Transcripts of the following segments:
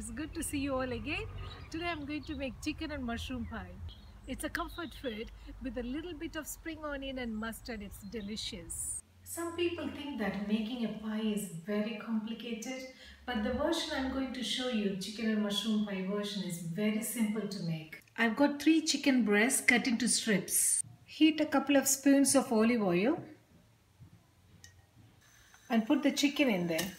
It's good to see you all again. Today I'm going to make chicken and mushroom pie. It's a comfort food with a little bit of spring onion and mustard. It's delicious. Some people think that making a pie is very complicated, but the version I'm going to show you, chicken and mushroom pie version, is very simple to make. I've got 3 chicken breasts cut into strips. Heat a couple of spoons of olive oil and put the chicken in there.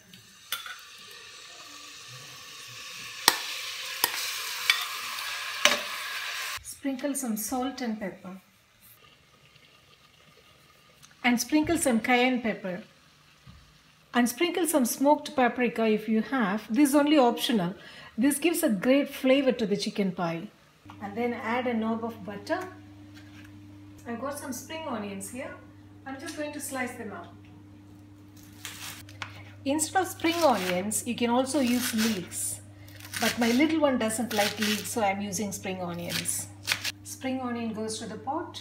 Sprinkle some salt and pepper. And sprinkle some cayenne pepper. And sprinkle some smoked paprika if you have. This is only optional. This gives a great flavor to the chicken pie. And then add a knob of butter. I've got some spring onions here. I'm just going to slice them out. Instead of spring onions, you can also use leeks. But my little one doesn't like leeks, so I'm using spring onions. Spring onion goes to the pot.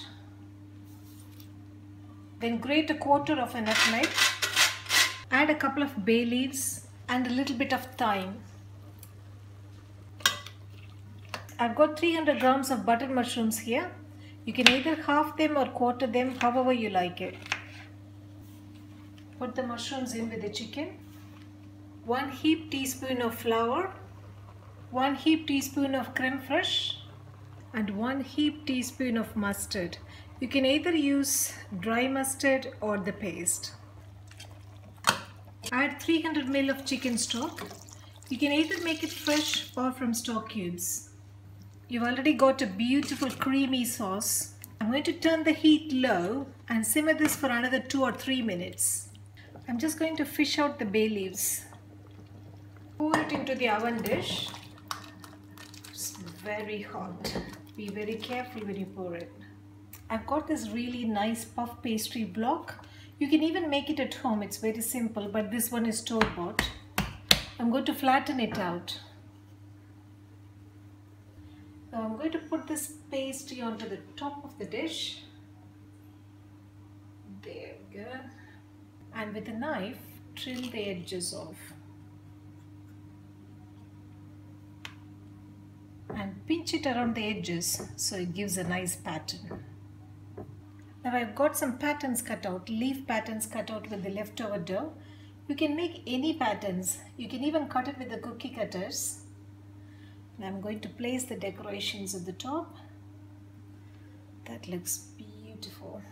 Then grate a quarter of a nutmeg. Add a couple of bay leaves and a little bit of thyme. I've got 300 grams of button mushrooms here. You can either half them or quarter them, however you like it. Put the mushrooms in with the chicken. 1 heaped teaspoon of flour. 1 heaped teaspoon of creme fraiche. And 1 heaped teaspoon of mustard. You can either use dry mustard or the paste. Add 300 ml of chicken stock. You can either make it fresh or from stock cubes. You've already got a beautiful creamy sauce. I'm going to turn the heat low and simmer this for another 2 or 3 minutes. I'm just going to fish out the bay leaves. Pour it into the oven dish. It's very hot. Be very careful when you pour it. I've got this really nice puff pastry block. You can even make it at home. It's very simple, but this one is store-bought. I'm going to flatten it out. Now I'm going to put this pastry onto the top of the dish. There we go. And with a knife, trim the edges off. And pinch it around the edges so it gives a nice pattern. Now I've got some patterns cut out, leaf patterns cut out with the leftover dough. You can make any patterns. You can even cut it with the cookie cutters. And I'm going to place the decorations at the top. That looks beautiful.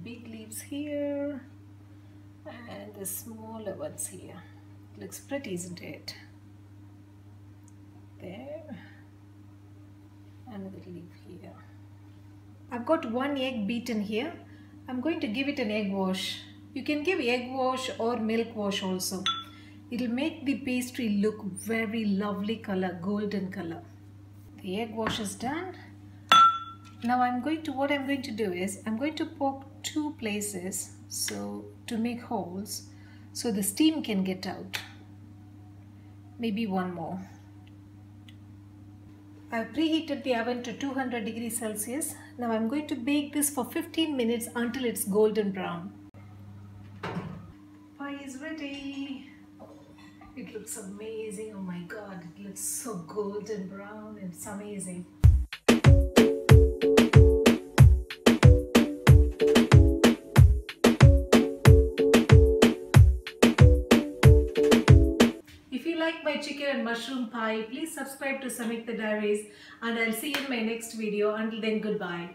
Big leaves here and the smaller ones here. Looks pretty, isn't it? There and a little leaf here. I've got 1 egg beaten here. I'm going to give it an egg wash. You can give egg wash or milk wash also. It'll make the pastry look very lovely color, golden color. The egg wash is done. Now what I'm going to do is I'm going to poke 2 places to make holes so the steam can get out. Maybe 1 more. I've preheated the oven to 200 degrees Celsius. Now I'm going to bake this for 15 minutes until it's golden brown. Pie is ready. It looks amazing. Oh my God, it looks so golden brown. It's amazing. If you like my chicken and mushroom pie, please subscribe to Samyukta Diaries and I'll see you in my next video. Until then, goodbye.